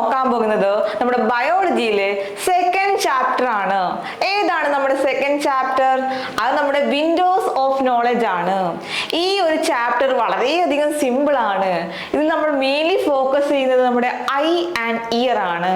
നോക്കാൻ പോകുന്നത് നമ്മുടെ ബയോളജിയിലെ സെക്കൻഡ് ചാപ്റ്റർ ആണ്. ഏതാണ് നമ്മുടെ സെക്കൻഡ് ചാപ്റ്റർ? അത് നമ്മുടെ വിൻഡോസ് ഓഫ് നോളജ് ആണ്. ഈ ഒരു ചാപ്റ്റർ വളരെയധികം സിമ്പിൾ ആണ്. ഇതിൽ നമ്മൾ മെയിൻലി ഫോക്കസ് ചെയ്യുന്നത് നമ്മുടെ ഐ ആൻഡ് ഇയർ ആണ്.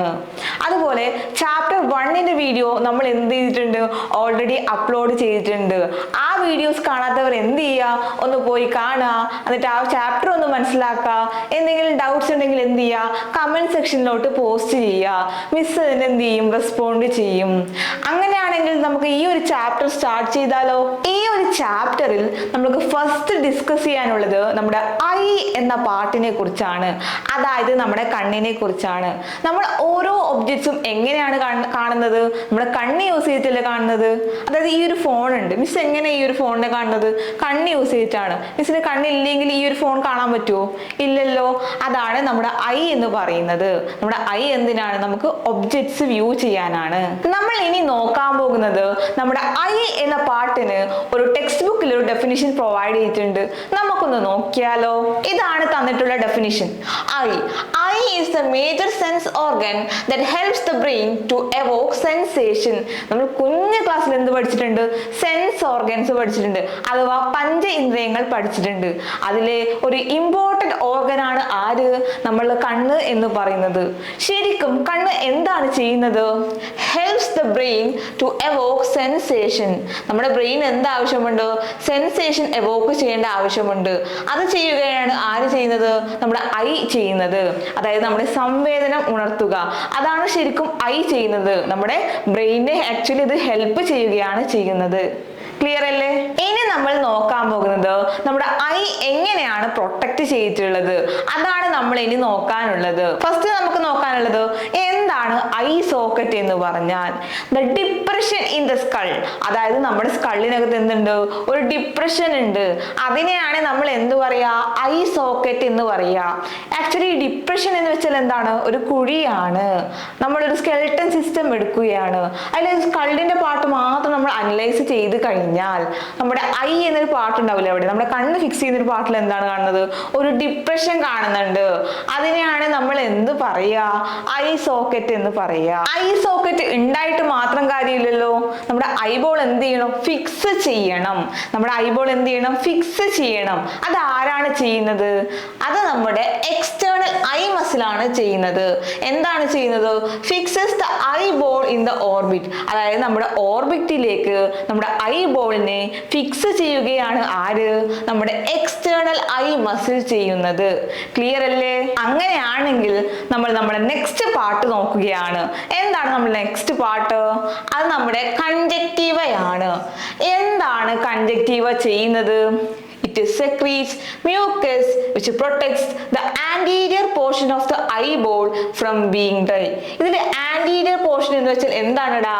അതുപോലെ ചാപ്റ്റർ 1ന്റെ വീഡിയോ നമ്മൾ എന്ത് ചെയ്തിട്ടുണ്ട്? ഓൾറെഡി അപ്ലോഡ് ചെയ്തിട്ടുണ്ട്. ആ വീഡിയോസ് കാണാത്തവർ എന്ത് ചെയ്യുക? ഒന്ന് പോയി കാണുക, എന്നിട്ട് ആ ചാപ്റ്റർ ഒന്ന് മനസ്സിലാക്കുക. എന്തെങ്കിലും ഡൗട്ട്സ് ഉണ്ടെങ്കിൽ എന്ത് ചെയ്യുക? കമന്റ് സെക്ഷനിലോട്ട് പോസ്റ്റ് ചെയ്യുക. മിസ് അതിന് എന്ത് ചെയ്യും? റെസ്പോണ്ട് ചെയ്യും. അങ്ങനെയാണെങ്കിൽ നമുക്ക് ഈ ഒരു ചാപ്റ്റർ സ്റ്റാർട്ട് ചെയ്താലോ? ഈ ഒരു ചാപ്റ്ററിൽ നമുക്ക് ഫസ്റ്റ് ഡിസ്കസ് ചെയ്യാനുള്ളത് നമ്മുടെ ഐ എന്ന പാർട്ടിനെ കുറിച്ചാണ്. അതായത് നമ്മുടെ കണ്ണിനെ കുറിച്ചാണ്. നമ്മൾ ഓരോ ഒബ്ജക്ട്സും എങ്ങനെയാണ് കാണുന്നത്? നമ്മുടെ കണ്ണ് യൂസ് ചെയ്തിട്ടല്ലേ കാണുന്നത്. അതായത് ഈ ഒരു ഫോൺ ഉണ്ട്, മിസ് എങ്ങനെ ഈ ഒരു ഫോണിനെ കാണുന്നത്? കണ്ണ് യൂസ് ചെയ്തിട്ടാണ്. മിസ്സിന് കണ്ണില്ലെങ്കിൽ ഈ ഒരു ഫോൺ കാണാൻ പറ്റുമോ? ഇല്ലല്ലോ. അതാണ് നമ്മുടെ ഐ എന്ന് പറയുന്നത്. നമ്മുടെ ഐ എന്തിനാണ്? നമുക്ക് ഒബ്ജക്ട്സ് വ്യൂ ചെയ്യാനാണ്. നമ്മൾ ഇനി നോക്കാൻ പോകുന്നത് നമ്മുടെ ഐ എന്ന പാർട്ടിന് ഒരു ടെക്സ്റ്റ് ബുക്കിൽ ഒരു ഡെഫിനിഷൻ പ്രൊവൈഡ് ചെയ്തിട്ടുണ്ട്. നമുക്കൊന്ന് നോക്കിയാലോ? ഇതാണ് തന്നിട്ടുള്ള definition. I is the major sense organ that helps the brain to evoke sensation. നമ്മൾ കുഞ്ഞു ക്ലാസ്സിൽ എന്ത് പഠിച്ചിട്ടുണ്ട്? സെൻസ് ഓർഗൻസ് പഠിച്ചിട്ടുണ്ട്, അഥവാ പഞ്ച ഇന്ദ്രിയങ്ങൾ പഠിച്ചിട്ടുണ്ട്. അതിലെ ഒരു ഇമ്പോർട്ടന്റ് ഓർഗൻ ആണ് ആര്? നമ്മൾ കണ്ണ് എന്ന് പറയുന്നത്. ശരിക്കും കണ്ണ് എന്താണ് ചെയ്യുന്നത്? helps the brain to evoke sensation. നമ്മുടെ ബ്രെയിൻ എന്ത് ആവശ്യമുണ്ട്? സെൻസേഷൻ എവോക്ക് ചെയ്യേണ്ട ആവശ്യമുണ്ട്. അത് ചെയ്യുകയാണ് ആര് ചെയ്യുന്നത്? നമ്മുടെ ഐ ചെയ്യുന്നത്. അതായത് നമ്മുടെ സംവേദനം ഉണർത്തുക, അതാണ് ശരിക്കും ഐ ചെയ്യുന്നത്. നമ്മുടെ ബ്രെയിനെ ആക്ച്വലി ഇത് ഹെൽപ്പ് ചെയ്യുകയാണ് ചെയ്യുന്നത്. ക്ലിയർ അല്ലേ? ഇനി നമ്മൾ നോക്കാൻ പോകുന്നത് നമ്മുടെ ഐ എങ്ങനെയാണ് പ്രൊട്ടക്ട് ചെയ്തിട്ടുള്ളത്. അതാണ് നമ്മൾ ഇനി നോക്കാനുള്ളത്. ഫസ്റ്റ് നമുക്ക് നോക്കാനുള്ളത് എന്താണ് ഐ സോക്കറ്റ് എന്ന് പറഞ്ഞാൽ the depression in the skull. അതായത് നമ്മുടെ സ്കളിനകത്ത് എന്തുണ്ട്? ഒരു ഡിപ്രഷൻ ഉണ്ട്. അതിനെയാണ് നമ്മൾ എന്ത് പറയാ? ഐ സോക്കറ്റ് എന്ന് പറയാ. ആക്ച്വലി ഡിപ്രഷൻ എന്ന് വെച്ചാൽ എന്താണ്? ഒരു കുഴിയാണ്. നമ്മളൊരു സ്കെൽട്ടൻ സിസ്റ്റം എടുക്കുകയാണ്. അതിൽ സ്കളിന്റെ പാർട്ട് മാത്രം നമ്മൾ അനലൈസ് ചെയ്ത് കഴിഞ്ഞാൽ നമ്മുടെ ഐ എന്നൊരു പാർട്ട് ഉണ്ടാവില്ല. അവിടെ നമ്മുടെ കണ്ണ് ഫിക്സ് ചെയ്യുന്നൊരു പാർട്ടിൽ എന്താണ് കാണുന്നത്? ഒരു ഡിപ്രഷൻ കാണുന്നുണ്ട്. അതിനെയാണ് നമ്മൾ എന്ത് പറയാ? ഐ സോക്കറ്റ് എന്ന് പറയാ. ഐ സോക്കറ്റ് ഉണ്ടായിട്ട് മാത്രം കാര്യമില്ലല്ലോ. നമ്മുടെ ഐബോൾ എന്ത് ചെയ്യണം? ഫിക്സ് ചെയ്യണം. നമ്മുടെ ഐബോൾ എന്ത് ചെയ്യണം? ഫിക്സ് ചെയ്യണം. അത് ആരാണ് ചെയ്യുന്നത്? അത് നമ്മുടെ എക്സ്റ്റേണൽ ഐ മസിൽ ആണ് ചെയ്യുന്നത്. എന്താണ് ചെയ്യുന്നത്? Fixes the eyeball in the orbit. അതായത് നമ്മുടെ ഓർബിറ്റിലേക്ക് നമ്മുടെ ഐബോളിനെ ഫിക്സ് ചെയ്യുകയാണ് ആര്? നമ്മുടെ എക്സ്റ്റേണൽ ഐ മസിൽ ചെയ്യുന്നത്. ക്ലിയർ അല്ലേ? അങ്ങനെയാണെങ്കിൽ നമ്മൾ നമ്മുടെ നെക്സ്റ്റ് പാർട്ട് നോക്കുകയാണ്. എന്താണ് നമ്മുടെ നെക്സ്റ്റ് പാർട്ട്? അത് നമ്മുടെ കൺജക്റ്റീവയാണ്. എന്താണ് കൺജക്റ്റീവ ചെയ്യുന്നത്? It secretes mucus which protects the anterior portion of the eyeball from being dry. ഇതിൽ anterior portion എന്ന് വെച്ചാൽ എന്താണെടാ?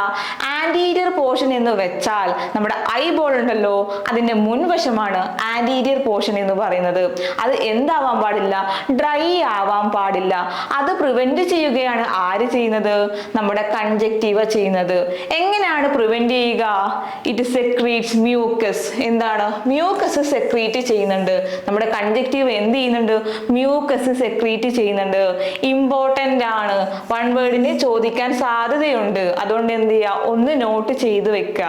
anterior portion എന്ന് വെച്ചാൽ നമ്മുടെ ഐബോൾ ഉണ്ടല്ലോ, അതിന്റെ മുൻവശമാണ് anterior portion എന്ന് പറയുന്നത്. അത് എന്താവാൻ പാടില്ല? ഡ്രൈ ആവാൻ പാടില്ല. അത് പ്രിവെന്റ് ചെയ്യുകയാണ് ആര് ചെയ്യുന്നത്? നമ്മുടെ കൺജക്റ്റീവ ചെയ്യുന്നത്. എങ്ങനെയാണ് പ്രിവെന്റ് ചെയ്യുക? It secretes mucus. എന്താണ്? മ്യൂക്കസ് സെക്രീറ്റ് ചെയ്യുന്നുണ്ട്. നമ്മുടെ കൺജക്റ്റീവ് എന്ത് ചെയ്യുന്നുണ്ട്? മ്യൂക്കസ് സെക്രീറ്റ് ചെയ്യുന്നുണ്ട്. ഇമ്പോർട്ടന്റ് ആണ്. വൺ വേർഡിന് ചോദിക്കാൻ സാധ്യതയുണ്ട്. അതുകൊണ്ട് എന്ത് ചെയ്യുക? ഒന്ന് നോട്ട് ചെയ്ത് വെക്കുക.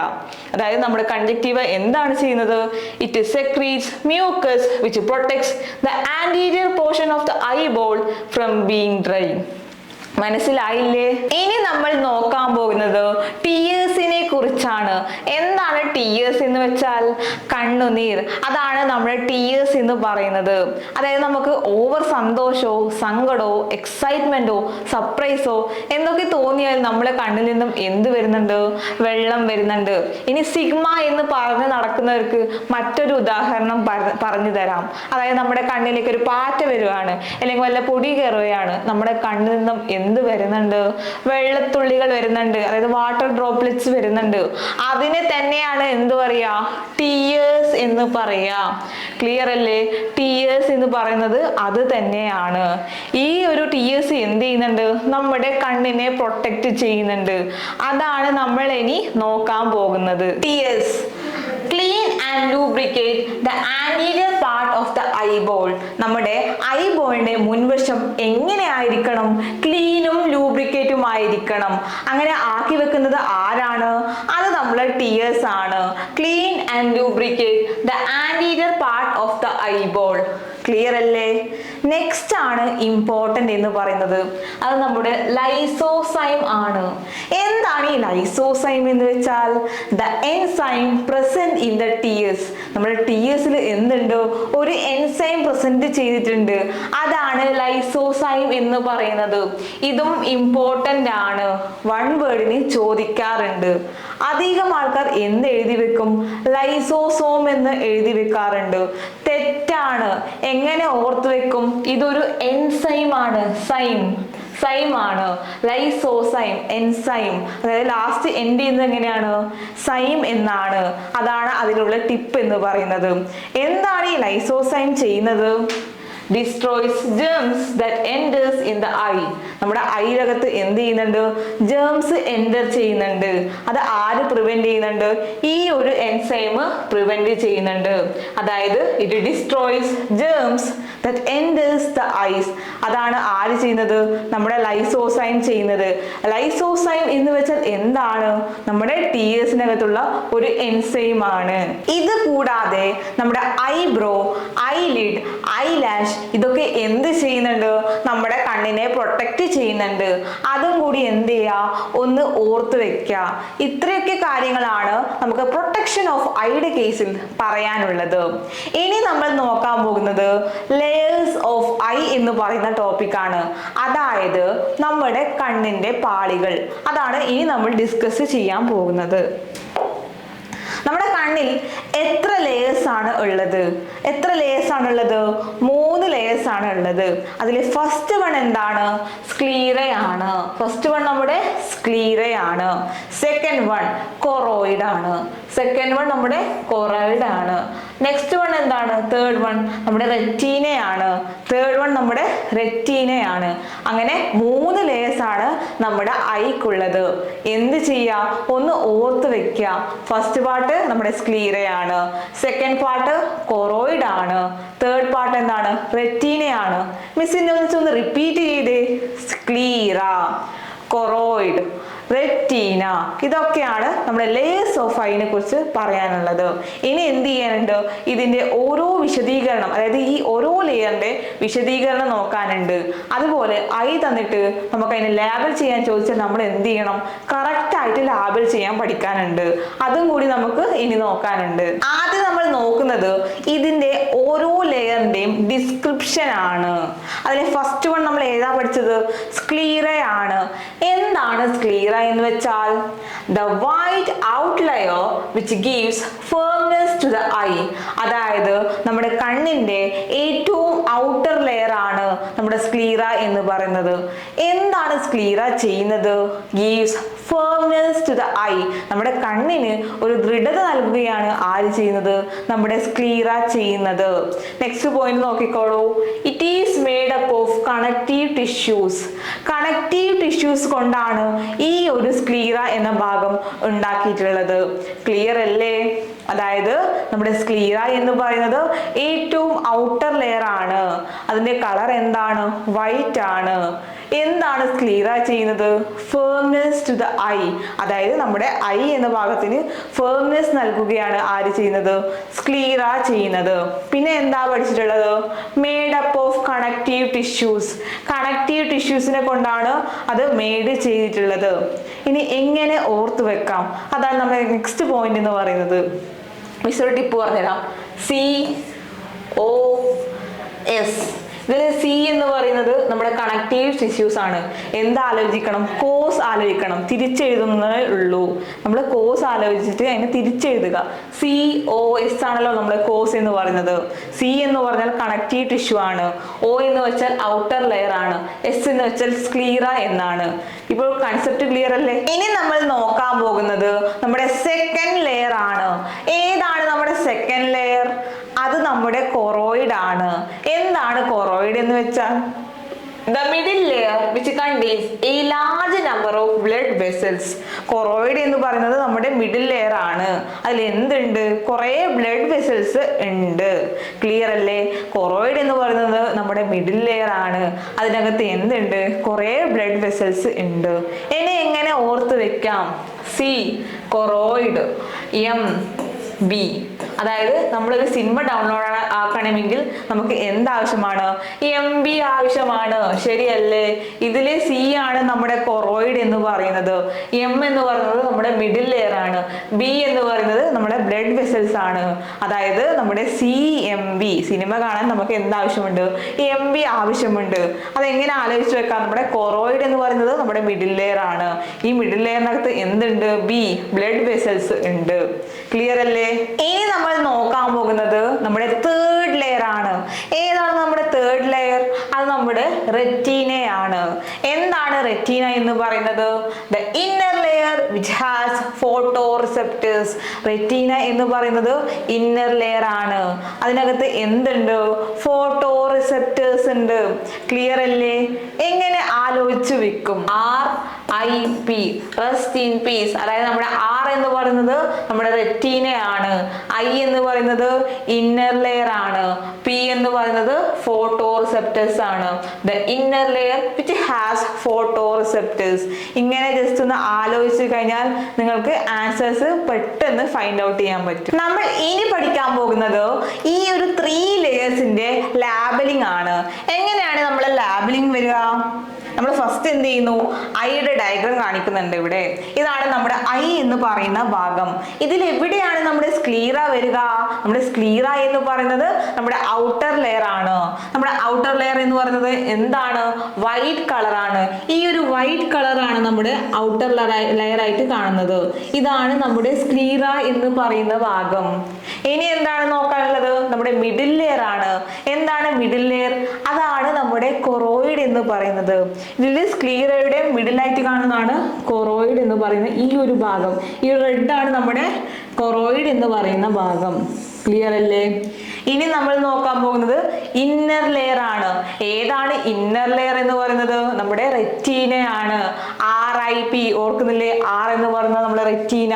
അതായത് നമ്മുടെ കൺജക്റ്റീവ് എന്താണ് ചെയ്യുന്നത്? It secretes mucus which protects the anterior portion of the eyeball from being dry. മനസ്സിലായില്ലേ? ഇനി നമ്മൾ നോക്കാൻ പോകുന്നത് ടിയേഴ്സിനെ കുറിച്ചാണ്. എന്താണ് ടിയേഴ്സ് എന്ന് വെച്ചാൽ? കണ്ണുനീർ. അതാണ് നമ്മുടെ ടിയേഴ്സ് എന്ന് പറയുന്നത്. അതായത് നമുക്ക് ഓവർ സന്തോഷമോ സങ്കടമോ എക്സൈറ്റ്മെന്റോ സർപ്രൈസോ എന്തൊക്കെ തോന്നിയാൽ നമ്മളെ കണ്ണിൽ നിന്നും എന്ത് വരുന്നുണ്ട്? വെള്ളം വരുന്നുണ്ട്. ഇനി സിഗ്മ എന്ന് പറഞ്ഞ് നടക്കുന്നവർക്ക് മറ്റൊരു ഉദാഹരണം പറഞ്ഞു തരാം. അതായത് നമ്മുടെ കണ്ണിലേക്ക് ഒരു പാറ്റ വരുവാണ്, അല്ലെങ്കിൽ വല്ല പൊടി കയറുകയാണ്. നമ്മുടെ കണ്ണിൽ നിന്നും എന്ത് വരുന്നുണ്ട്? വെള്ളത്തുള്ളികൾ വരുന്നുണ്ട്. അതായത് വാട്ടർ ഡ്രോപ്ലെറ്റ്സ് വരുന്നുണ്ട്. അതിനെ തന്നെയാണ് എന്ത് പറയാ? ടിയേഴ്സ് എന്ന് പറയാ. ക്ലിയർ അല്ലേ? ടിയേഴ്സ് എന്ന് പറയുന്നത് അത് തന്നെയാണ്. ഈ ഒരു ടിയേഴ്സ് എന്ത് ചെയ്യുന്നുണ്ട്? നമ്മുടെ കണ്ണിനെ പ്രൊട്ടക്ട് ചെയ്യുന്നുണ്ട്. അതാണ് നമ്മൾ ഇനി നോക്കാൻ പോകുന്നത്. Tears clean and and lubricate the anterior part of the eyeball. നമ്മുടെ ഐബോളിന്റെ മുൻവശം എങ്ങനെയായിരിക്കണം? ക്ലീനും ലൂബ്രിക്കേറ്റും ആയിരിക്കണം. അങ്ങനെ ആക്കി വെക്കുന്നത് ആരാണ്? അത് നമ്മളെ ടിയേഴ്സ് ആണ്. Clean and lubricate the anterior part of the eyeball. Clear അല്ലേ? നെക്സ്റ്റ് ആണ് ഇമ്പോർട്ടന്റ് എന്ന് പറയുന്നത്, അത് നമ്മുടെ ലൈസോസൈം ആണ്. എന്താണ് ഈ ലൈസോസൈം എന്ന് വെച്ചാൽ? The enzyme present in the tears. നമ്മുടെ ടിയേഴ്സിൽ എന്തുണ്ട്? ഒരു എൻസൈം പ്രസന്റ് ചെയ്തിട്ടുണ്ട്, അതാണ് ലൈസോസൈം എന്ന് പറയുന്നത്. ഇതും ഇമ്പോർട്ടന്റ് ആണ്, വൺ വേർഡിന് ചോദിക്കാറുണ്ട്. അധികം ആൾക്കാർ എന്ത് എഴുതി വെക്കും? ലൈസോസോം എന്ന് എഴുതി വെക്കാറുണ്ട്. തെറ്റാണ്. എങ്ങനെ ഓർത്തു വെക്കും? ഇതൊരു എൻസൈം ആണ്, സൈം ആണ്. ലൈസോസൈം, എൻസൈം, അതായത് ലാസ്റ്റ് എൻഡ് ചെയ്യുന്നത് എങ്ങനെയാണ്? സൈം എന്നാണ്. അതാണ് അതിലുള്ള ടിപ്പ് എന്ന് പറയുന്നത്. എന്താണ് ഈ ലൈസോസൈം ചെയ്യുന്നത്? destroys germs that enters in the eye. നമ്മുടെ ഐരകത്ത് എന്ത് ചെയ്യുന്നുണ്ട്? ജേംസ് എൻ്റർ ചെയ്യുന്നുണ്ട്. അത് ആര് പ്രിവെന്റ് ചെയ്യുന്നുണ്ട്? ഈ ഒരു എൻസൈം പ്രിവെന്റ് ചെയ്യുന്നുണ്ട്. അതായത് it destroys germs that enters the eyes. അതാണ് ആര് ചെയ്യുന്നത്? നമ്മുടെ ലൈസോസൈം ചെയ്യുന്നത്. ലൈസോസൈം എന്ന് വെച്ചാൽ എന്താണ്? നമ്മുടെ ടിയേഴ്സിനകത്തുള്ള ഒരു എൻസൈം ആണ്. ഇത് കൂടാതെ നമ്മുടെ ഐബ്രോ, ഐലിഡ്, ഐലാഷ് ഇതൊക്കെ എന്ത് ചെയ്യുന്നുണ്ട്? നമ്മുടെ കണ്ണിനെ പ്രൊട്ടക്റ്റ് ചെയ്യുന്നുണ്ട്. അതും കൂടി എന്ത് ചെയ്യുക? ഒന്ന് ഓർത്ത് വെക്കുക. ഇത്രയൊക്കെ കാര്യങ്ങളാണ് നമുക്ക് പ്രൊട്ടക്ഷൻ ഓഫ് ഐയുടെ കേസിൽ പറയാനുള്ളത്. ഇനി നമ്മൾ നോക്കാൻ പോകുന്നത് ലെയേഴ്സ് ഓഫ് ഐ എന്ന് പറയുന്ന ടോപ്പിക്കാണ്. അതായത് നമ്മുടെ കണ്ണിന്റെ പാളികൾ. അതാണ് ഇനി നമ്മൾ ഡിസ്കസ് ചെയ്യാൻ പോകുന്നത്. നമ്മുടെ കണ്ണിൽ എത്ര ലേയേഴ്സ് ആണ് ഉള്ളത്? 3 ലേയേഴ്സ് ആണ് ഉള്ളത്. അതിൽ ഫസ്റ്റ് വൺ എന്താണ്? സ്ക്ലീറയാണ്. നമ്മുടെ സ്ക്ലീറയാണ്. സെക്കൻഡ് വൺ കൊറോയിഡ് ആണ്. നെക്സ്റ്റ് വൺ എന്താണ്? തേർഡ് വൺ നമ്മുടെ റെറ്റീനയാണ്. അങ്ങനെ 3 ലേയേഴ്സ് ആണ് നമ്മുടെ ഐക്കുള്ളത്. എന്ത് ചെയ്യാ? ഒന്ന് ഓർത്ത് വെക്കുക. ഫസ്റ്റ് പാർട്ട് നമ്മുടെ സ്ക്ലീറയാണ്, സെക്കൻഡ് പാർട്ട് കൊറോയിഡ് ആണ്, തേർഡ് പാർട്ട് എന്താണ്? റെറ്റീനയാണ്. മിസ്സിന്റെ ഒന്ന് റിപ്പീറ്റ് ചെയ്തേ. സ്ക്ലീറ, കൊറോയിഡ്, റെറ്റീന, ഇതൊക്കെയാണ് നമ്മുടെ ലേയേഴ്സ് ഓഫ് ഐനെ കുറിച്ച് പറയാനുള്ളത്. ഇനി എന്ത് ചെയ്യാനുണ്ട്? ഇതിന്റെ ഓരോ വിശദീകരണം, അതായത് ഈ ഓരോ ലെയറിന്റെ വിശദീകരണം നോക്കാനുണ്ട്. അതുപോലെ ഐ തന്നിട്ട് നമുക്ക് അതിനെ ലാബിൾ ചെയ്യാൻ ചോദിച്ചാൽ നമ്മൾ എന്ത് ചെയ്യണം? കറക്റ്റ് ആയിട്ട് ലാബിൾ ചെയ്യാൻ പഠിക്കാനുണ്ട്. അതും കൂടി നമുക്ക് ഇനി നോക്കാനുണ്ട്. ആദ്യം നമ്മൾ നോക്കുന്നത് ഇതിന്റെ ഓരോ ലെയറിന്റെയും ഡിസ്ക്രിപ്ഷൻ ആണ്. അതിലെ ഫസ്റ്റ് വൺ നമ്മൾ ഏതാ പഠിച്ചത്? സ്ക്ലീറയാണ്. എന്താണ് സ്ക്ലീറ എന്ന് വെച്ചാൽ? the white outlier which gives firmness to the eye. അതായത് നമ്മുടെ കണ്ണിന്റെ ഏറ്റവും ഔട്ടർ ലെയർ ആണ് നമ്മുടെ സ്ക്ലീറ എന്ന് പറയുന്നത്. എന്താണ് സ്ക്ലീറ ചെയ്യുന്നത്? gives firmness to the eye. നമ്മുടെ കണ്ണിന് ഒരു ദൃഢത നൽകുകയാണ് ആര് ചെയ്യുന്നത്? നമ്മുടെ സ്ക്ലീറ ചെയ്യുന്നത്. നെക്സ്റ്റ് പോയിന്റ് നോക്കിക്കോളൂ. It is made up of connective tissues. Connective tissues കൊണ്ടാണ് ഈ ഒരു സ്ക്ലീറ എന്ന ഭാഗം ഉണ്ടാക്കിയിട്ടുള്ളത്. ക്ലിയർ അല്ലേ? അതായത് നമ്മുടെ സ്ക്ലീറ എന്ന് പറയുന്നത് ഏറ്റവും ഔട്ടർ ലെയർ ആണ്. അതിന്റെ കളർ എന്താണ്? വൈറ്റ് ആണ്. എന്താണ് സ്ക്ലീറ ചെയ്യുന്നത്? Firmness to the eye. അതായത് നമ്മുടെ ഐ എന്ന ഭാഗത്തിന് ഫേംനെസ് നൽകുകയാണ് ആര് ചെയ്യുന്നത്? സ്ക്ലീറ ചെയ്യുന്നത്. പിന്നെ എന്താ പഠിച്ചിട്ടുള്ളത്? Made up of connective tissues. Connective ടിഷ്യൂസിനെ കൊണ്ടാണ് അത് മേഡ് ചെയ്തിട്ടുള്ളത്. ഇനി എങ്ങനെ ഓർത്തു വെക്കാം? അതാണ് നമ്മുടെ നെക്സ്റ്റ് പോയിന്റ് എന്ന് പറയുന്നത്. മിസ്റ്റർ ടിപ്പ് പറഞ്ഞുതരാം. COS. ഇതിൽ സി എന്ന് പറയുന്നത് നമ്മുടെ കണക്റ്റീവ് ടിഷ്യൂസ് ആണ്. എന്താലോചിക്കണം? കോസ് ആലോചിക്കണം. തിരിച്ചെഴുതുന്നതേ ഉള്ളൂ. നമ്മൾ കോസ് ആലോചിച്ചിട്ട് അതിനെ തിരിച്ചെഴുതുക. COS ആണല്ലോ നമ്മുടെ കോസ് എന്ന് പറയുന്നത്. സി എന്ന് പറഞ്ഞാൽ കണക്റ്റീവ് ടിഷ്യൂ ആണ്. O എന്ന് വെച്ചാൽ ഔട്ടർ ലെയർ ആണ്. S എന്ന് വെച്ചാൽ സ്ക്ലീറ എന്നാണ്. ഇപ്പോൾ കൺസെപ്റ്റ് ക്ലിയർ അല്ലേ? ഇനി നമ്മൾ നോക്കാൻ പോകുന്നത് നമ്മുടെ സെക്കൻഡ് ലെയർ ആണ്. ഏതാണ് നമ്മുടെ സെക്കൻഡ് ലെയർ? അത് നമ്മുടെ കൊറോയിഡ് ആണ്. എന്താണ് കൊറോയിഡ് എന്ന് വെച്ചാൽ? The middle layer which contains a large number of blood vessels. Choroid എന്ന് പറയുന്നത് നമ്മുടെ മിഡിൽ ലെയർ ആണ്. അതിൽ എന്തുണ്ട്? കുറേ ബ്ലഡ് വെസൽസ് ഉണ്ട്. ക്ലിയർ അല്ലേ? കൊറോയിഡ് എന്ന് പറയുന്നത് നമ്മുടെ മിഡിൽ ലെയർ ആണ്. അതിനകത്ത് എന്തുണ്ട്? കുറേ ബ്ലഡ് വെസൽസ് ഉണ്ട്. ഇനി എങ്ങനെ ഓർത്ത് വെക്കാം? C choroid, M B. അതായത് നമ്മളൊരു സിനിമ ഡൗൺലോഡ് ആക്കണമെങ്കിൽ നമുക്ക് എന്താവശ്യമാണ്? MB ആവശ്യമാണ്. ശരിയല്ലേ? ഇതിലെ സി ആണ് നമ്മുടെ കൊറോയിഡ് എന്ന് പറയുന്നത്. എം എന്ന് പറയുന്നത് നമ്മുടെ മിഡിൽ ലെയർ ആണ്. ബി എന്ന് പറയുന്നത് നമ്മുടെ ബ്ലഡ് വെസൽസ് ആണ്. അതായത് നമ്മുടെ CMB, സിനിമ കാണാൻ നമുക്ക് എന്താവശ്യമുണ്ട്? MB ആവശ്യമുണ്ട്. അതെങ്ങനെ ആലോചിച്ച് വെക്കാം? നമ്മുടെ കൊറോയിഡ് എന്ന് പറയുന്നത് നമ്മുടെ മിഡിൽ ലെയർ ആണ്. ഈ മിഡിൽ ലെയറിനകത്ത് എന്തുണ്ട്? ബി, ബ്ലഡ് വെസൽസ് ഉണ്ട്. ക്ലിയർ അല്ലേ? ഇനി നമ്മൾ നോക്കാൻ പോകുന്നത് നമ്മുടെ തേർഡ് ലെയർ ആണ്. ഏതാണ് നമ്മുടെ തേർഡ് ലെയർ? അത് നമ്മുടെ റെറ്റീനയാണ്. എന്താണ് റെറ്റീന എന്ന് പറയുന്നത്? The inner layer which has photoreceptors. Retina എന്ന് പറയുന്നത് ഇന്നർ ലെയർ ആണ്. അതിനകത്ത് എന്തുണ്ട്? ഫോട്ടോറിസെപ്റ്റേഴ്സ് ഉണ്ട്. ക്ലിയർ അല്ലേ? എങ്ങനെ ആലോചിച്ചു വെക്കും? RIP, rest in peace. അതായത് നമ്മുടെ R എന്ന് പറയുന്നത് നമ്മുടെ റെറ്റീനയാണ്. I എന്ന് പറയുന്നത് ഇന്നർ ലെയർ ആണ്. P എന്ന് പറയുന്നത് ഫോട്ടോറിസെപ്റ്റേഴ്സ് ആണ്. The inner layer which has photoreceptors. ഇങ്ങനെ ജസ്റ്റ് ഒന്ന് ആലോചിച്ച് കഴിഞ്ഞാൽ നിങ്ങൾക്ക് ആൻസേഴ്സ് പെട്ടെന്ന് ഫൈൻഡ് ഔട്ട് ചെയ്യാൻ പറ്റും. നമ്മൾ ഇനി പഠിക്കാൻ പോകുന്നത് ഈ ഒരു 3 ലെയേഴ്സിന്റെ ലാബലിംഗ് ആണ്. എങ്ങനെയാണ് നമ്മളെ ലാബലിംഗ് വരിക? നമ്മൾ ഫസ്റ്റ് എന്ത് ചെയ്യുന്നു? ഐയുടെ ഡയഗ്രാം കാണിക്കുന്നുണ്ട് ഇവിടെ. ഇതാണ് നമ്മുടെ ഐ എന്ന് പറയുന്ന ഭാഗം. ഇതിൽ എവിടെയാണ് നമ്മുടെ സ്ക്ലീറ വരിക? നമ്മുടെ സ്ക്ലീറ എന്ന് പറയുന്നത് നമ്മുടെ ഔട്ടർ ലെയർ ആണ്. നമ്മുടെ ഔട്ടർ ലെയർ എന്ന് പറയുന്നത് എന്താണ്? വൈറ്റ് കളറാണ്. ഈ ഒരു വൈറ്റ് കളറാണ് നമ്മുടെ ഔട്ടർ ലെയർ ആയിട്ട് കാണുന്നത്. ഇതാണ് നമ്മുടെ സ്ക്ലീറ എന്ന് പറയുന്ന ഭാഗം. ഇനി എന്താണ് നോക്കാനുള്ളത്? നമ്മുടെ മിഡിൽ ലെയർ ആണ്. എന്താണ് മിഡിൽ ലെയർ? അതാണ് നമ്മുടെ കൊറോയിഡ് എന്ന് പറയുന്നത്. ഇതിൽ സ്ക്ലീറയുടെ മിഡിൽ ആയിട്ട് കാണുന്നതാണ് കൊറോയിഡ് എന്ന് പറയുന്ന ഈ ഒരു ഭാഗം. ഈ റെഡ് ആണ് നമ്മുടെ കൊറോയിഡ് എന്ന് പറയുന്ന ഭാഗം. ക്ലിയർ അല്ലേ? ഇനി നമ്മൾ നോക്കാൻ പോകുന്നത് ഇന്നർ ലെയർ ആണ്. ഏതാണ് ഇന്നർ ലെയർ എന്ന് പറയുന്നത്? നമ്മുടെ റെറ്റീനയാണ്. RIP, ഓർക്കുന്നില്ലേ? R എന്ന് പറയുന്നത് നമ്മുടെ റെറ്റീന,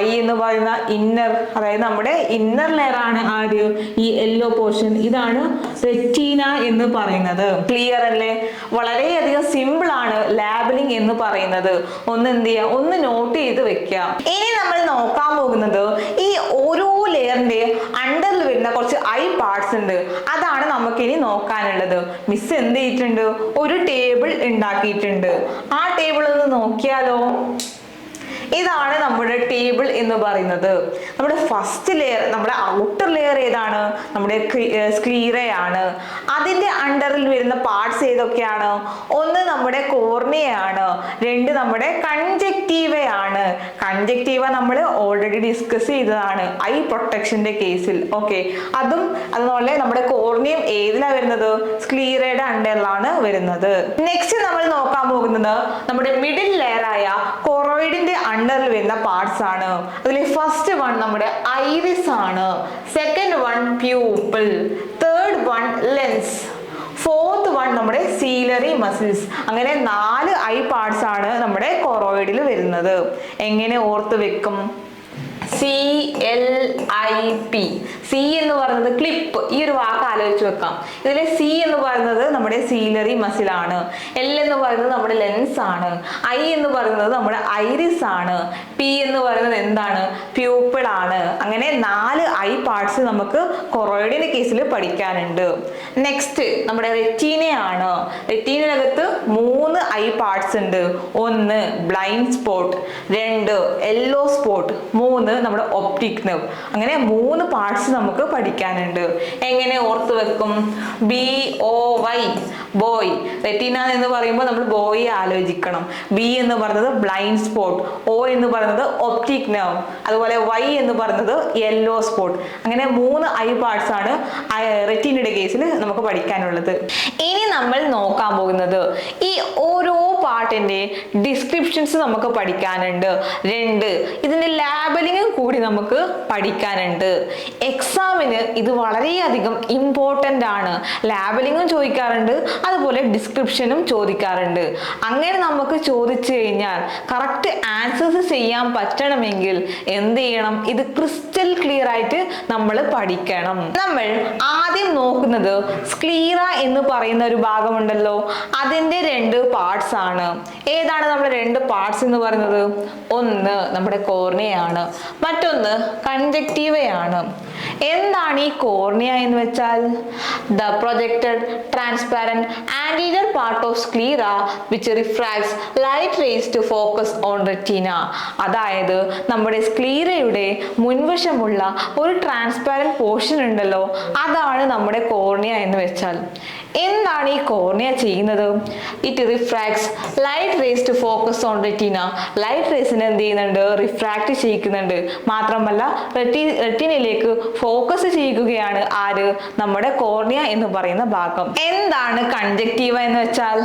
I എന്ന് പറയുന്ന ഇന്നർ, അതായത് നമ്മുടെ ഇന്നർ ലെയർ ആണ് ആര്? ഈ യെല്ലോ പോർഷൻ. ഇതാണ് റെറ്റീന എന്ന് പറയുന്നത്. ക്ലിയർ അല്ലേ? വളരെയധികം സിമ്പിൾ ആണ് ലാബലിംഗ് എന്ന് പറയുന്നത്. ഒന്ന് എന്ത് ചെയ്യുക? ഒന്ന് നോട്ട് ചെയ്ത് വെക്കുക. ഇനി നമ്മൾ നോക്കാൻ പോകുന്നത് ഈ ഓരോ ലെയറിന്റെ അണ്ടറിൽ വരുന്ന കുറച്ച് ഐ പാർട്സ് ഉണ്ട്. അതാണ് നമുക്കിനി നോക്കാനുള്ളത്. മിസ് എന്ത് ചെയ്തിട്ടുണ്ട്? ഒരു ടേബിൾ ഉണ്ടാക്കിയിട്ടുണ്ട്. ആ ടേബിൾ ഒന്ന് നോക്കിയാലോ? ഇതാണ് നമ്മുടെ ടേബിൾ എന്ന് പറയുന്നത്. നമ്മുടെ ഫസ്റ്റ് ലെയർ, നമ്മുടെ ഔട്ടർ ലെയർ ഏതാണ്? നമ്മുടെ സ്ക്ലീറയാണ്. അതിന്റെ അണ്ടറിൽ വരുന്ന പാർട്സ് ഏതൊക്കെയാണ്? ഒന്ന് നമ്മുടെ കോർണിയയാണ്. രണ്ട് നമ്മുടെ കൺജക്റ്റീവയാണ്. കൺജക്റ്റീവ നമ്മൾ ഓൾറെഡി ഡിസ്കസ് ചെയ്തതാണ് ഐ പ്രൊട്ടക്ഷന്റെ കേസിൽ. ഓക്കെ, അതുപോലെ നമ്മുടെ കോർണിയം ഏതിലാണ് വരുന്നത്? സ്ക്ലീറയുടെ അണ്ടറിലാണ് വരുന്നത്. നെക്സ്റ്റ് നമ്മൾ നോക്കാൻ പോകുന്നത് നമ്മുടെ മിഡിൽ ലെയർ ആയ കൊറോയിഡിന്റെ അണ്ടറിൽ വരുന്ന പാർട്സ് ആണ്. അതിൽ ഫസ്റ്റ് വൺ നമ്മുടെ ഐറിസ് ആണ്. Second one pupil. Third one lens. Fourth one നമ്മുടെ സീലറി മസിൽസ്. അങ്ങനെ 4 ഐ പാർട്സ് ആണ് നമ്മുടെ കൊറോയിഡിൽ വരുന്നത്. എങ്ങനെ ഓർത്ത് വെക്കും? CLIP. സി എന്ന് പറയുന്നത് ക്ലിപ്പ്. ഈ ഒരു വാക്ക് ആലോചിച്ച് വെക്കാം. ഇതിലെ സി എന്ന് പറയുന്നത് നമ്മുടെ സീലറി മസിൽ ആണ്. എൽ എന്ന് പറയുന്നത് നമ്മുടെ ലെൻസ് ആണ്. ഐ എന്ന് പറയുന്നത് നമ്മുടെ ഐറിസ് ആണ്. പി എന്ന് പറയുന്നത് എന്താണ്? പ്യൂപ്പിൾ ആണ്. അങ്ങനെ 4 ഐ പാർട്സ് നമുക്ക് കൊറോയിഡിന്റെ കേസിൽ പഠിക്കാനുണ്ട്. നെക്സ്റ്റ് നമ്മുടെ റെറ്റീനയാണ്. റെറ്റീനകത്ത് 3 ഐ പാർട്സ് ഉണ്ട്. 1 ബ്ലൈൻഡ് സ്പോട്ട്, 2 യെല്ലോ സ്പോട്ട്, 3 നമ്മുടെ ഒപ്റ്റിക് നെർവ്. അങ്ങനെ 3 പാർട്സ് നമുക്ക് പഠിക്കാനുണ്ട്. എങ്ങനെ ഓർത്ത് വെക്കും? BOY, boy. റെറ്റീന എന്ന് പറയുമ്പോൾ നമ്മൾ ബോയ് ആലോചിക്കണം. ബി എന്ന് പറയുന്നത് ബ്ലൈൻഡ് സ്പോട്ട്, O എന്ന് പറയുന്നത് ഒപ്റ്റിക് നെർവ്, അതുപോലെ Y എന്ന് പറയുന്നത് യെല്ലോ സ്പോട്ട്. അങ്ങനെ 3 ഐ പാർട്സ് ആണ് റെറ്റീനയുടെ കേസിൽ നമുക്ക് പഠിക്കാനുള്ളത്. ഇനി നമ്മൾ നോക്കാൻ പോകുന്നത് ഈ ഓരോ പാർട്ടിനും പാർട്ടിന്റെ ഡിസ്ക്രിപ്ഷൻസ് നമുക്ക് പഠിക്കാനുണ്ട്. 2 ഇതിന്റെ ലാബലിംഗും കൂടി നമുക്ക് പഠിക്കാനുണ്ട്. എക്സാമിന് ഇത് വളരെയധികം ഇമ്പോർട്ടൻ്റ് ആണ്. ലാബലിംഗും ചോദിക്കാറുണ്ട്, അതുപോലെ ഡിസ്ക്രിപ്ഷനും ചോദിക്കാറുണ്ട്. അങ്ങനെ നമുക്ക് ചോദിച്ചു കഴിഞ്ഞാൽ കറക്റ്റ് ആൻസേഴ്സ് ചെയ്യാൻ പറ്റണമെങ്കിൽ എന്ത് ചെയ്യണം? ഇത് ക്രിസ്റ്റൽ ക്ലിയർ ആയിട്ട് നമ്മൾ പഠിക്കണം. നമ്മൾ ആദ്യം നോക്കുന്നത് സ്ക്ലീറ എന്ന് പറയുന്ന ഒരു ഭാഗമുണ്ടല്ലോ, അതിന്റെ 2 പാർട്സ് ആണ്. ഏതാണ് നമ്മുടെ 2 പാർട്സ് എന്ന് പറയുന്നത്? ഒന്ന് നമ്മുടെ കോർണിയയാണ്, മറ്റൊന്ന് കൺജക്റ്റീവയാണ്. എന്താണ് ഈ കോർണിയ എന്ന് വെച്ചാൽ? The projected transparent anterior part of sclera which refracts light rays to focus on retina. അതായത് നമ്മുടെ സ്ക്ലീറയുടെ മുൻവശമുള്ള ഒരു ട്രാൻസ്പാരന്റ് പോർഷൻ ഉണ്ടല്ലോ, അതാണ് നമ്മുടെ കോർണിയ എന്ന് വെച്ചാൽ. എന്താണ് ഈ കോർണിയ ചെയ്യുന്നത്? It refracts light rays to focus on retina. Light റേസിനെ എന്ത് ചെയ്യുന്നുണ്ട്? റിഫ്രാക്ട് ചെയ്യിക്കുന്നുണ്ട്. മാത്രമല്ല റെറ്റിനയിലേക്ക് ഫോക്കസ് ചെയ്യുകയാണ് ആര്? നമ്മുടെ കോർണിയ എന്ന് പറയുന്ന ഭാഗം. എന്താണ് കൺജക്റ്റീവ എന്ന് വെച്ചാൽ?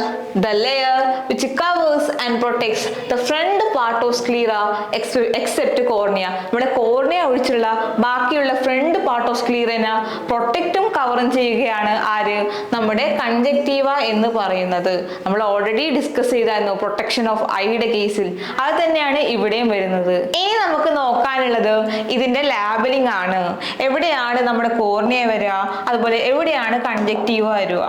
The layer which covers and protects the front part of sclera except cornea. നമ്മുടെ കോർണിയ ഒഴിച്ചുള്ള ബാക്കിയുള്ള ഫ്രണ്ട് പാർട്ട് ഓഫ് സ്ക്ലീറനെ പ്രൊട്ടക്റ്റും കവറും ചെയ്യുകയാണ് ആര്? നമ്മുടെ കൺജക്റ്റീവ എന്ന് പറയുന്നത്. നമ്മൾ ഓൾറെഡി ഡിസ്കസ് ചെയ്തായിരുന്നു പ്രൊട്ടക്ഷൻ ഓഫ് ഐയുടെ കേസിൽ. അത് തന്നെയാണ് ഇവിടെയും വരുന്നത്. ഇനി നമുക്ക് നോക്കാനുള്ളത് ഇതിന്റെ ലാബലിംഗ് ആണ്. എവിടെയാണ് നമ്മുടെ കോർണിയ വരിക, അതുപോലെ എവിടെയാണ് കൺജക്റ്റീവ വരിക.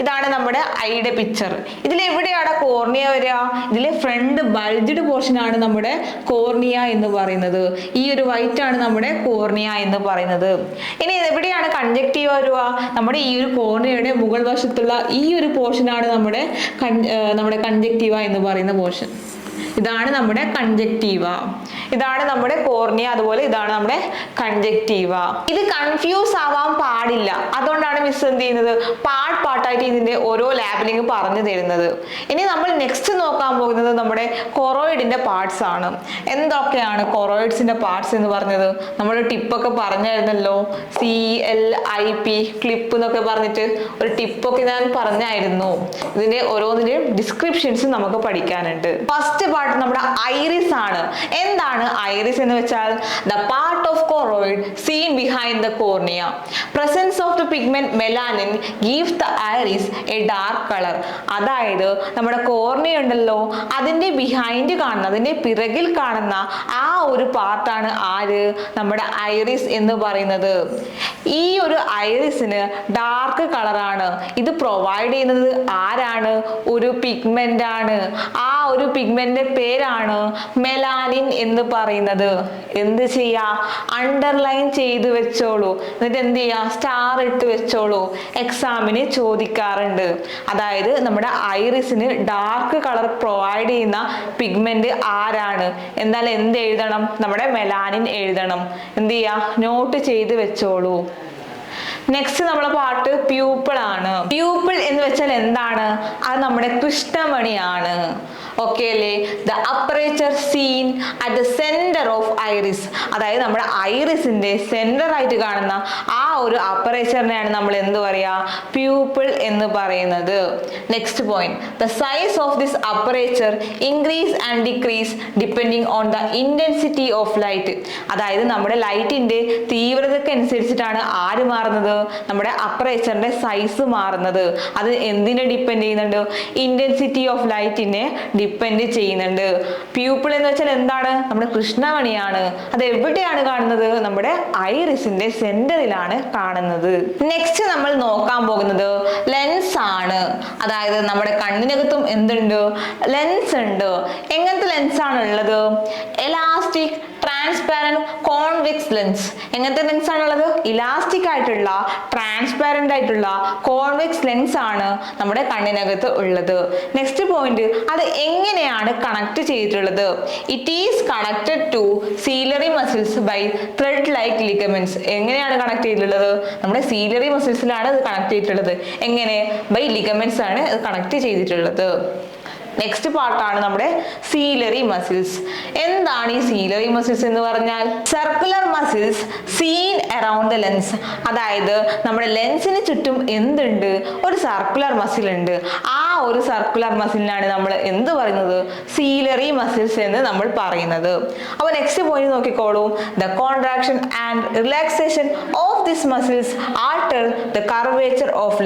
ഇതാണ് നമ്മുടെ ഐയുടെ പിക്ചർ. ഇതിൽ എവിടെയാണ് കോർണിയ വരിക? ഇതിലെ ഫ്രണ്ട് ബൾജ്ഡ് പോർഷൻ ആണ് നമ്മുടെ കോർണിയ എന്ന് പറയുന്നത്. ഈ ഒരു വൈറ്റ് ആണ് നമ്മുടെ കോർണിയ എന്ന് പറയുന്നത്. ഇനി എവിടെയാണ് കൺജക്റ്റീവ വരിക? നമ്മുടെ ഈ ഒരു കോർണിയയുടെ മുകൾ വശത്തുള്ള ഈ ഒരു പോർഷൻ ആണ് നമ്മുടെ കൺജക്റ്റീവ എന്ന് പറയുന്ന പോർഷൻ. ഇതാണ് നമ്മുടെ കൺജക്റ്റീവ, ഇതാണ് നമ്മുടെ കോർണിയ, അതുപോലെ ഇതാണ് നമ്മുടെ കൺജക്റ്റീവ. ഇത് കൺഫ്യൂസ് ആവാൻ പാടില്ല. അതുകൊണ്ടാണ് മിസ് എന്ത് ചെയ്യുന്നത്? പാർട്ടായിട്ട് ഇതിന്റെ ഓരോ ലാബലിംഗ് പറഞ്ഞു തരുന്നത്. ഇനി നമ്മൾ നെക്സ്റ്റ് നോക്കാൻ പോകുന്നത് നമ്മുടെ കൊറോയിഡിന്റെ പാർട്സ് ആണ്. എന്തൊക്കെയാണ് കൊറോയിഡ്സിന്റെ പാർട്സ് എന്ന് പറഞ്ഞത്? നമ്മൾ ടിപ്പൊക്കെ പറഞ്ഞായിരുന്നല്ലോ, CLIP ക്ലിപ്പ് എന്നൊക്കെ പറഞ്ഞിട്ട് ഒരു ടിപ്പൊക്കെ ഞാൻ പറഞ്ഞായിരുന്നു. ഇതിന്റെ ഓരോന്നിന്റെയും ഡിസ്ക്രിപ്ഷൻസ് നമുക്ക് പഠിക്കാനുണ്ട്. ഫസ്റ്റ് പാർട്ട് നമ്മുടെ ഐറിസ് ആണ്. എന്താണ് ഐറിസ് എന്ന് വെച്ചാൽ? The part of choroid seen behind the cornea. Presence of the pigment melanin gives the iris a dark colour. അതായത് നമ്മുടെ കോർണിയ ഉണ്ടല്ലോ, അതിന്റെ ബിഹൈൻഡ് കാണുന്ന, അതിന്റെ പിറകിൽ കാണുന്ന ആ ഒരു പാർട്ടാണ് ആര്? നമ്മുടെ ഐറിസ് എന്ന് പറയുന്നത്. ഈ ഒരു ഐറിസിന് ഡാർക്ക് കളറാണ്. ഇത് പ്രൊവൈഡ് ചെയ്യുന്നത് ആരാണ്? ഒരു പിഗ്മെന്റ് ആണ്. ആ ഒരു പിഗ്മെന്റിന്റെ പേരാണ് മെലാനിൻ എന്ന് പറയുന്നത്. എന്ത് ചെയ്യാ? അണ്ടർലൈൻ ചെയ്ത് വെച്ചോളൂ. എന്നിട്ട് എന്ത് ചെയ്യാ? സ്റ്റാർ ഇട്ട് വെച്ചോളൂ. എക്സാമിന് ചോദിക്കാറുണ്ട്. അതായത് നമ്മുടെ ഐറിസിന് ഡാർക്ക് കളർ പ്രൊവൈഡ് ചെയ്യുന്ന പിഗ്മെന്റ് ആരാണ്? എന്നാൽ എന്ത് എഴുതണം? നമ്മുടെ മെലാനിൻ എഴുതണം. എന്ത് ചെയ്യാ? നോട്ട് ചെയ്ത് വെച്ചോളൂ. നെക്സ്റ്റ് നമ്മളെ പാർട്ട് പ്യൂപ്പിൾ ആണ്. പ്യൂപ്പിൾ എന്ന് വെച്ചാൽ എന്താണ്? അത് നമ്മുടെ കൃഷ്ണമണിയാണ്. ഓക്കെ അല്ലേ? The aperture seen at the centre of iris. അതായത് നമ്മുടെ ഐറിസിന്റെ സെന്റർ ആയിട്ട് കാണുന്ന ആ ഒരു അപ്പറേച്ചറിനെയാണ് നമ്മൾ എന്ത് പറയാ? പ്യൂപ്പിൾ എന്ന് പറയുന്നത്. Next point, the size of this aperture increase and decrease depending on the intensity of light. അതായത് നമ്മുടെ ലൈറ്റിന്റെ തീവ്രതയ്ക്ക് അനുസരിച്ചിട്ടാണ് ആര് മാറുന്നത്? നമ്മുടെ അപ്പറേച്ചറിന്റെ സൈസ് മാറുന്നത്. അത് എന്തിനെ ഡിപ്പെൻഡ് ചെയ്യുന്നുണ്ട്? ഇന്റൻസിറ്റി ഓഫ് ലൈറ്റിനെ ഡിപ്പെൻഡ് ചെയ്യുന്നുണ്ട്. പ്യൂപ്പിൾ എന്ന് വെച്ചാൽ എന്താണ്? നമ്മുടെ കൃഷ്ണമണിയാണ്. അത് എവിടെയാണ് കാണുന്നത്? നമ്മുടെ ഐറിസിന്റെ സെന്ററിലാണ് കാണുന്നത്. നെക്സ്റ്റ് നമ്മൾ നോക്കാൻ പോകുന്നത് ലെൻസ് ആണ്. അതായത് നമ്മുടെ കണ്ണിനകത്തും എന്തുണ്ട്? ലെൻസ് ഉണ്ട്. എങ്ങനത്തെ ലെൻസ് ആണ് ഉള്ളത്? Elastic transparent convex lens. എങ്ങനത്തെ ലെൻസ് ആണുള്ളത്? ഇലാസ്റ്റിക് ആയിട്ടുള്ള ട്രാൻസ്പാരന്റ് ആയിട്ടുള്ള കോൺവെക്സ് ലെൻസ് ആണ് നമ്മുടെ കണ്ണിനകത്ത് ഉള്ളത്. നെക്സ്റ്റ് പോയിന്റ്, അത് എങ്ങനെയാണ് കണക്ട് ചെയ്തിട്ടുള്ളത്? It is connected to ciliary muscles by thread like ligaments. എങ്ങനെയാണ് കണക്ട് ചെയ്തിട്ടുള്ളത്? നമ്മുടെ സീലറി മസിൽസിലാണ് ഇത് കണക്ട് ചെയ്തിട്ടുള്ളത്. എങ്ങനെ? ബൈ ലിഗമെന്റ്സ് ആണ് ഇത് കണക്ട് ചെയ്തിട്ടുള്ളത്. നെക്സ്റ്റ് പാർട്ടാണ് നമ്മുടെ സീലറി മസിൽസ്. എന്താണ് ഈ സീലറി മസിൽസ് എന്ന് പറഞ്ഞാൽ? Circular muscles seen around the lens. അതായത് നമ്മുടെ ലെൻസിന് ചുറ്റും എന്തുണ്ട്? ഒരു സർക്കുലർ മസിൽ ഉണ്ട്. ആ ഒരു സർക്കുലർ മസിലിനാണ് നമ്മൾ എന്ത് പറയുന്നത്, സീലറി മസിൽസ് എന്ന് നമ്മൾ പറയുന്നത്. അപ്പൊ നെക്സ്റ്റ് പോയിന്റ് നോക്കിക്കോളൂ. The contraction and relaxation of this muscles alter the curvature of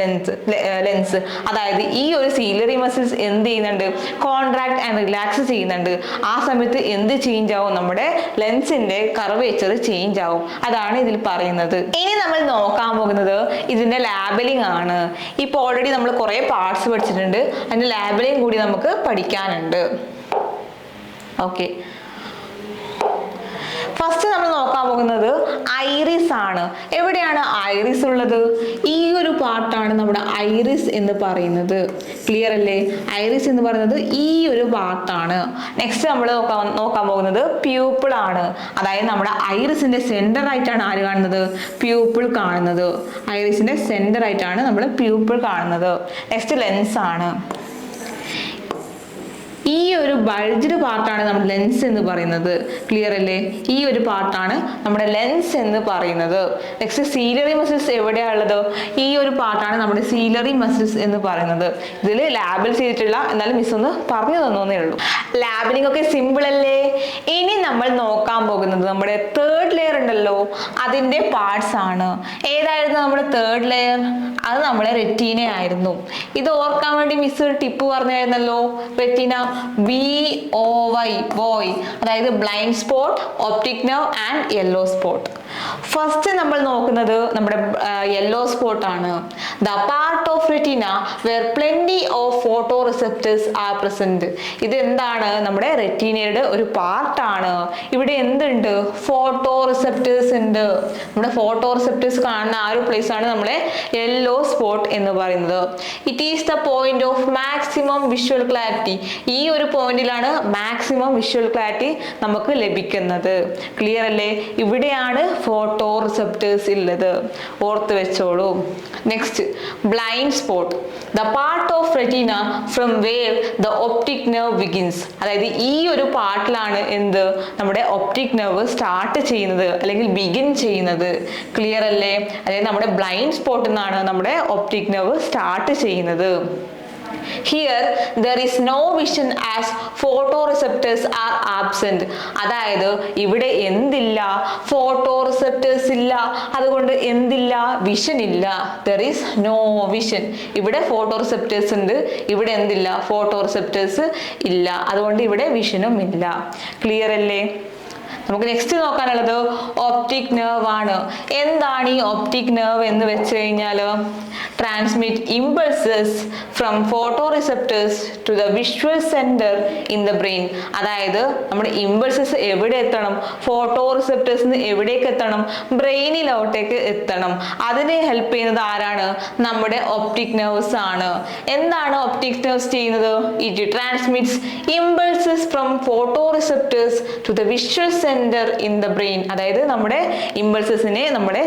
lens. അതായത് ഈ ഒരു സീലറി മസിൽസ് എന്ത് ചെയ്യുന്നുണ്ട്, കോൺട്രാക്ട് ആൻഡ് റിലാക്സ് ചെയ്യുന്നുണ്ട്. ആ സമയത്ത് എന്ത് ചേഞ്ച് ആവും, നമ്മുടെ ലെൻസിന്റെ കർവേച്ചർ ചേഞ്ച് ആവും. അതാണ് ഇതിൽ പറയുന്നത്. ഇനി നമ്മൾ നോക്കാൻ പോകുന്നത് ഇതിന്റെ ലാബലിംഗ് ആണ്. ഇപ്പൊ ഓൾറെഡി നമ്മൾ കുറെ പാർട്സ് പഠിച്ചിട്ടുണ്ട്, അതിന്റെ ലാബലിംഗ് കൂടി നമുക്ക് പഠിക്കാനുണ്ട്. ഓക്കെ, ഫസ്റ്റ് നമ്മൾ നോക്കാൻ പോകുന്നത് ഐറിസ് ആണ്. എവിടെയാണ് ഐറിസ് ഉള്ളത്? ഈ ഒരു പാർട്ടാണ് നമ്മുടെ ഐറിസ് എന്ന് പറയുന്നത്. ക്ലിയർ അല്ലേ? ഐറിസ് എന്ന് പറയുന്നത് ഈ ഒരു പാർട്ടാണ്. നെക്സ്റ്റ് നമ്മൾ നോക്കാൻ പോകുന്നത് പ്യൂപ്പിൾ ആണ്. അതായത് നമ്മുടെ ഐറിസിന്റെ സെന്റർ ആയിട്ടാണ് ആര് കാണുന്നത്, പ്യൂപ്പിൾ കാണുന്നത്. ഐറിസിന്റെ സെന്റർ ആയിട്ടാണ് നമ്മൾ പ്യൂപ്പിൾ കാണുന്നത്. നെക്സ്റ്റ് ലെൻസ് ആണ്. ഈ ഒരു ബൾജ്ഡ് പാർട്ടാണ് നമ്മുടെ ലെൻസ് എന്ന് പറയുന്നത്. ക്ലിയർ അല്ലേ? ഈ ഒരു പാർട്ടാണ് നമ്മുടെ ലെൻസ് എന്ന് പറയുന്നത്. നെക്സ്റ്റ് സീലറി മസിൽസ് എവിടെയാണ് ഉള്ളത്? ഈ ഒരു പാർട്ടാണ് നമ്മുടെ സീലറി മസിൽസ് എന്ന് പറയുന്നത്. ഇതിൽ ലാബിൽ ചെയ്തിട്ടുള്ള, എന്നാലും മിസ് ഒന്ന് പറഞ്ഞു തന്നേ ഉള്ളൂ. ലാബിലിംഗ് ഒക്കെ സിമ്പിൾ അല്ലേ? ഇനി നമ്മൾ നോക്കാൻ പോകുന്നത് നമ്മുടെ തേർഡ് ലെയർ ഉണ്ടല്ലോ, അതിന്റെ പാർട്സ് ആണ്. ഏതായിരുന്നു നമ്മുടെ തേർഡ് ലെയർ? അത് നമ്മുടെ റെറ്റീന ആയിരുന്നു. ഇത് ഓർക്കാൻ വേണ്ടി മിസ് ഒരു ടിപ്പ് പറഞ്ഞായിരുന്നല്ലോ, റെറ്റീന BOY ബോയ്, അതായത് blind spot, optic nerve and yellow spot. First നമ്മൾ നോക്കുന്നത് നമ്മുടെ യെല്ലോ സ്പോട്ട് ആണ്. The part of retina where plenty of photo receptors are present. ഇത് എന്താണ്? നമ്മുടെ റെറ്റീനയുടെ ഒരു പാർട്ടാണ്. ഇവിടെ എന്തുണ്ട്? ഫോട്ടോ റിസെപ്റ്റേഴ്സ് ഉണ്ട്. നമ്മുടെ ഫോട്ടോ റിസെപ്റ്റേഴ്സ് കാണുന്ന ആ ഒരു പ്ലേസ് ആണ് നമ്മളെ യെല്ലോ സ്പോട്ട് എന്ന് പറയുന്നത്. It is the point of maximum visual clarity. ഈ ഒരു പോയിന്റിലാണ് മാക്സിമം വിഷ്വൽ ക്ലാരിറ്റി നമുക്ക് ലഭിക്കുന്നത്. ക്ലിയർ അല്ലേ? ഇവിടെയാണ് ഫോട്ടോ റിസെപ്റ്റേഴ്സ് ഉള്ളത്. ഓർത്ത് വെച്ചോളൂ. Next blind spot, the part of retina from where the optic nerve begins. അതായത് ഈ ഒരു പാർട്ടിലാണ് എന്ത്, നമ്മുടെ ഒപ്റ്റിക് നെർവ് സ്റ്റാർട്ട് ചെയ്യുന്നത് അല്ലെങ്കിൽ ബിഗിൻ ചെയ്യുന്നത്. ക്ലിയർ അല്ലേ? അതായത് നമ്മുടെ ബ്ലൈൻഡ് സ്പോട്ടിൽ നിന്നാണ് നമ്മുടെ ഒപ്റ്റിക് നെർവ് സ്റ്റാർട്ട് ചെയ്യുന്നത്. Here there is no vision as photoreceptors are absent. അതായത് ഇവിടെ എന്തില്ല, ഫോട്ടോറിസെപ്റ്റേഴ്സ് ഇല്ല, അതുകൊണ്ട് എന്തില്ല, വിഷൻ ഇല്ല. There is no vision. ഇവിടെ ഫോട്ടോറിസെപ്റ്റേഴ്സ് ഉണ്ട്, ഇവിടെ എന്തില്ല, ഫോട്ടോറിസെപ്റ്റേഴ്സ് ഇല്ല, അതുകൊണ്ട് ഇവിടെ വിഷനും ഇല്ല. ക്ലിയർ അല്ലേ? നമുക്ക് നെക്സ്റ്റ് നോക്കാനുള്ളത് ഒപ്റ്റിക് നെർവ് ആണ്. എന്താണ് ഈ ഒപ്റ്റിക് നെർവ് എന്ന് വെച്ച് കഴിഞ്ഞാൽ, transmit impulses from photo receptors to the visual centre in the brain. അതായത് നമ്മുടെ ഇമ്പൾസസ് എവിടെ എത്തണം, ഫോട്ടോ റിസെപ്റ്റേഴ്സിന് എവിടേക്ക് എത്തണം, ബ്രെയിനിലോട്ടേക്ക് എത്തണം. അതിനെ ഹെൽപ്പ് ചെയ്യുന്നത് ആരാണ്? നമ്മുടെ ഒപ്റ്റിക് നെർവ്സ് ആണ്. എന്താണ് ഒപ്റ്റിക് നെർവ്സ് ചെയ്യുന്നത്? It transmits impulses from photo receptors to the visual centre in the brain. അതായത് നമ്മുടെ ഇമ്പൾസസിനെ നമ്മുടെ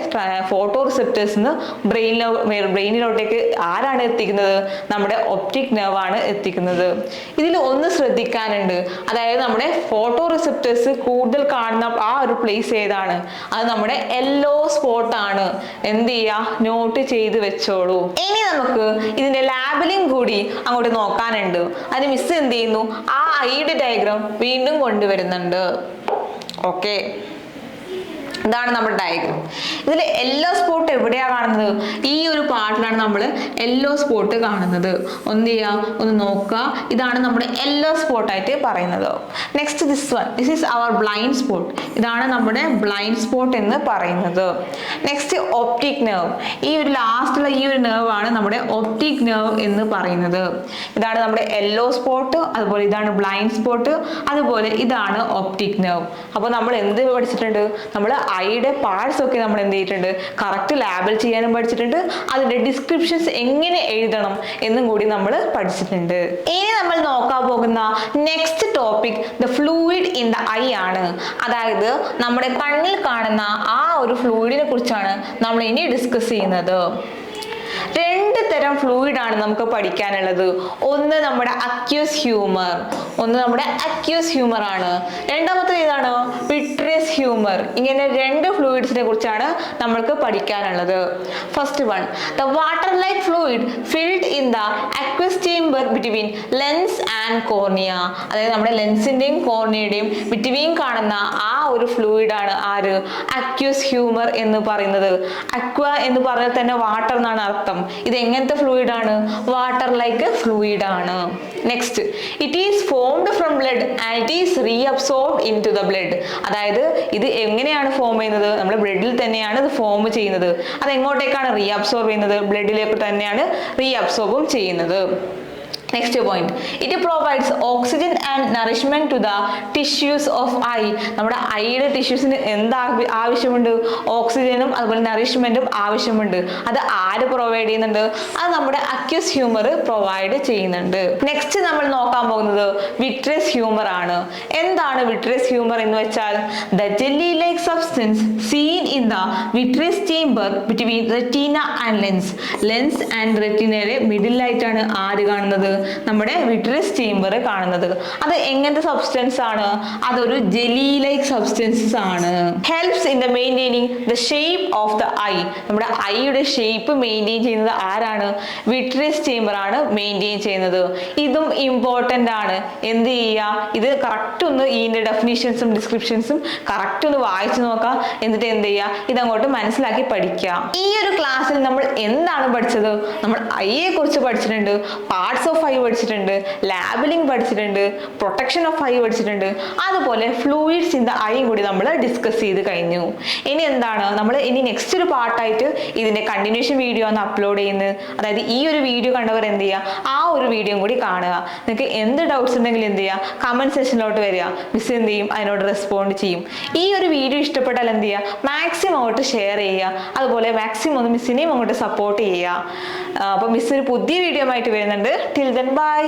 ഫോട്ടോ റിസെപ്റ്റേഴ്സിന് ബ്രെയിനിലോട്ടേക്ക് ആരാണ് എത്തിക്കുന്നത്? നമ്മുടെ ഒപ്റ്റിക് നെർവ് ആണ് എത്തിക്കുന്നത്. ഇതിൽ ഒന്ന് ശ്രദ്ധിക്കാനുണ്ട്, അതായത് നമ്മുടെ ഫോട്ടോ റിസെപ്റ്റേഴ്സ് കൂടുതൽ കാണുന്ന ആ ഒരു പ്ലേസ് ഏതാണ്? അത് നമ്മുടെ യെല്ലോ സ്പോട്ട് ആണ്. എന്ത് ചെയ്യാ? നോട്ട് ചെയ്ത് വെച്ചോളൂ. ഇനി നമുക്ക് ഇതിന്റെ ലാബലിംഗ് കൂടി അങ്ങോട്ട് നോക്കാനുണ്ട്. അതിന് മിസ് എന്ത് ചെയ്യുന്നു? ആ ഐയുടെ ഡയഗ്രാം വീണ്ടും കൊണ്ടുവരുന്നുണ്ട്. ഓക്കെ, ഇതാണ് നമ്മുടെ ഡയഗ്രാം. ഇതിൽ യെല്ലോ സ്പോട്ട് എവിടെയാണ് കാണുന്നത്? ഈ ഒരു പാർട്ടിലാണ് നമ്മൾ യെല്ലോ സ്പോട്ട് കാണുന്നത്. ഒന്ന് ഒന്ന് നോക്കുക. ഇതാണ് നമ്മുടെ യെല്ലോ സ്പോട്ട് ആയിട്ട് പറയുന്നത്. Next this one, this is our blind spot. ഇതാണ് നമ്മുടെ ബ്ലൈൻഡ് സ്പോട്ട് എന്ന് പറയുന്നത്. Next optic nerve. ഈ ഒരു ലാസ്റ്റുള്ള ഈ ഒരു നെർവ് ആണ് നമ്മുടെ ഒപ്റ്റിക് നെർവ് എന്ന് പറയുന്നത്. ഇതാണ് നമ്മുടെ യെല്ലോ സ്പോട്ട്, അതുപോലെ ഇതാണ് ബ്ലൈൻഡ് സ്പോട്ട്, അതുപോലെ ഇതാണ് ഒപ്റ്റിക് നെർവ്. അപ്പോൾ നമ്മൾ എന്ത് പഠിച്ചിട്ടുണ്ട്? നമ്മൾ ഐയുടെ പാർട്സ് ഒക്കെ നമ്മൾ എന്ത് ചെയ്തിട്ടുണ്ട്? കറക്റ്റ് ലാബിൽ ചെയ്യാനും പഠിച്ചിട്ടുണ്ട്. അതിന്റെ ഡിസ്ക്രിപ്ഷൻസ് എങ്ങനെ എഴുതണം എന്നും കൂടി നമ്മൾ പഠിച്ചിട്ടുണ്ട്. ഇനി നമ്മൾ നോക്കാൻ പോകുന്ന next topic the fluid in the I ആണ്. അതായത് നമ്മുടെ കണ്ണിൽ കാണുന്ന ആ ഒരു ഫ്ലൂയിഡിനെ കുറിച്ചാണ് നമ്മൾ ഇനി ഡിസ്കസ് ചെയ്യുന്നത്. രണ്ട് തരം ഫ്ലൂയിഡ് ആണ് നമുക്ക് പഠിക്കാനുള്ളത്. ഒന്ന് നമ്മുടെ അക്യൂസ് ഹ്യൂമർ ആണ്. രണ്ടാമത്തേത് ഏതാണ്? Vitreous humour. ഇങ്ങനെ രണ്ട് ഫ്ലൂയിഡ്സിനെ കുറിച്ചാണ് നമ്മൾക്ക് പഠിക്കാനുള്ളത്. First one, the water like fluid filled in the aqueous chamber between lens and cornea. അതായത് നമ്മുടെ ലെൻസിന്റെയും കോർണിയയുടെയും ബിറ്റ്വീൻ കാണുന്ന ആ ഒരു ഫ്ലൂയിഡ് ആണ് ആര്? അക്യൂസ് ഹ്യൂമർ എന്ന് പറയുന്നത്. അക്വ എന്ന് പറഞ്ഞാൽ തന്നെ വാട്ടർ എന്നാണ് അർത്ഥം. ഇത് എങ്ങനത്തെ ഫ്ലൂയിഡ് ആണ്? വാട്ടർ ലൈക്ക് ഫ്ലൂയിഡ് ആണ്. Next, it is formed from blood and it is reabsorbed into the blood. അതായത് ഇത് എങ്ങനെയാണ് ഫോം ചെയ്യുന്നത്? നമ്മുടെ ബ്ലഡിൽ തന്നെയാണ് ഇത് ഫോം ചെയ്യുന്നത്. അത് എങ്ങോട്ടേക്കാണ് റീഅബ്സോർബ് ചെയ്യുന്നത്? ബ്ലഡിലേക്ക് തന്നെയാണ് റീഅബ്സോർബും ചെയ്യുന്നത്. Next point, it provides oxygen and nourishment to the tissues of eye. നമ്മുടെ ഐയുടെ ടിഷ്യൂസിന് എന്താ ആവശ്യമുണ്ട്? ഓക്സിജനും അതുപോലെ നറിഷ്മെന്റും ആവശ്യമുണ്ട്. അത് ആര് പ്രൊവൈഡ് ചെയ്യുന്നുണ്ട്? അത് നമ്മുടെ അക്യൂസ് ഹ്യൂമർ പ്രൊവൈഡ് ചെയ്യുന്നുണ്ട്. നെക്സ്റ്റ് നമ്മൾ നോക്കാൻ പോകുന്നത് വിട്രിയസ് ഹ്യൂമർ ആണ്. എന്താണ് വിട്രിയസ് ഹ്യൂമർ എന്ന് വെച്ചാൽ? The jelly like substance seen in the vitreous chamber between retina and lens. Lens and റെറ്റീനയുടെ മിഡിലായിട്ടാണ് ആര് കാണുന്നത്? നമ്മുടെ വിട്രിയസ് ചേംബർ കാണുന്നത്. അത് എങ്ങനത്തെ സബ്സ്റ്റൻസ് ആണ്? അതൊരു ജെലി ലൈക്ക് സബ്സ്റ്റൻസസ് ആണ്. Helps in the maintaining the shape of the I. നമ്മുടെ ഐയുടെ ഷേപ്പ് മെയിൻറ്റെയിൻ ചെയ്യുന്നത് ആരാണ്? വിട്രിയസ് ചേംബർ ആണ് മെയിൻറ്റെയിൻ ചെയ്യുന്നത്. ഇതും ഇമ്പോർട്ടൻ്റ് ആണ്. എന്ത് ചെയ്യുക? ഇത് കറക്റ്റ് ഒന്ന് ഇതിന്റെ ഡെഫിനിഷൻസും ഡിസ്ക്രിപ്ഷൻസും കറക്റ്റ് ഒന്ന് വായിച്ചു നോക്കാം. എന്നിട്ട് എന്ത് ചെയ്യുക? ഇതങ്ങോട്ട് മനസ്സിലാക്കി പഠിക്കുക. ഈ ഒരു ക്ലാസ്സിൽ നമ്മൾ എന്താണ് പഠിച്ചത്? നമ്മൾ ഐയെ കുറിച്ച് പഠിച്ചിട്ടുണ്ട്, പാർട്സ് ഓഫ് ഐ പഠിച്ചിട്ടുണ്ട്, ലാബലിംഗ് പഠിച്ചിട്ടുണ്ട്, പ്രൊട്ടക്ഷൻ ഓഫ് ഐ പഠിച്ചിട്ടുണ്ട്. അതുപോലെ ഫ്ലൂയിഡ്സ് ഇൻ ദ ഐയും കൂടി നമ്മൾ ഡിസ്കസ് ചെയ്ത് കഴിഞ്ഞു. ഇനി എന്താണ് നമ്മൾ ഇനി നെക്സ്റ്റ് ഒരു പാർട്ടായിട്ട് ഇതിന്റെ കണ്ടിന്യൂഷൻ വീഡിയോ ആണ് അപ്ലോഡ് ചെയ്യുന്നത്. അതായത് ഈ ഒരു വീഡിയോ കണ്ടവർ എന്ത് ചെയ്യുക? ആ ഒരു വീഡിയോ കൂടി കാണുക. നിങ്ങൾക്ക് എന്ത് ഡൗട്ട്സ് ഉണ്ടെങ്കിലും എന്ത് ചെയ്യുക? കമന്റ് സെക്ഷനിലോട്ട് വരിക. മിസ് എന്ത് ചെയ്യും? അതിനോട് റെസ്പോണ്ട് ചെയ്യും. ഈ ഒരു വീഡിയോ ഇഷ്ടപ്പെട്ടാൽ എന്ത് ചെയ്യുക? മാക്സിമം അങ്ങോട്ട് ഷെയർ ചെയ്യുക. അതുപോലെ മാക്സിമം ഒന്ന് മിസ്സിനെയും അങ്ങോട്ട് സപ്പോർട്ട് ചെയ്യുക. അപ്പോൾ മിസ് ഒരു പുതിയ വീഡിയോ ആയിട്ട് വരുന്നുണ്ട്. Till then bye.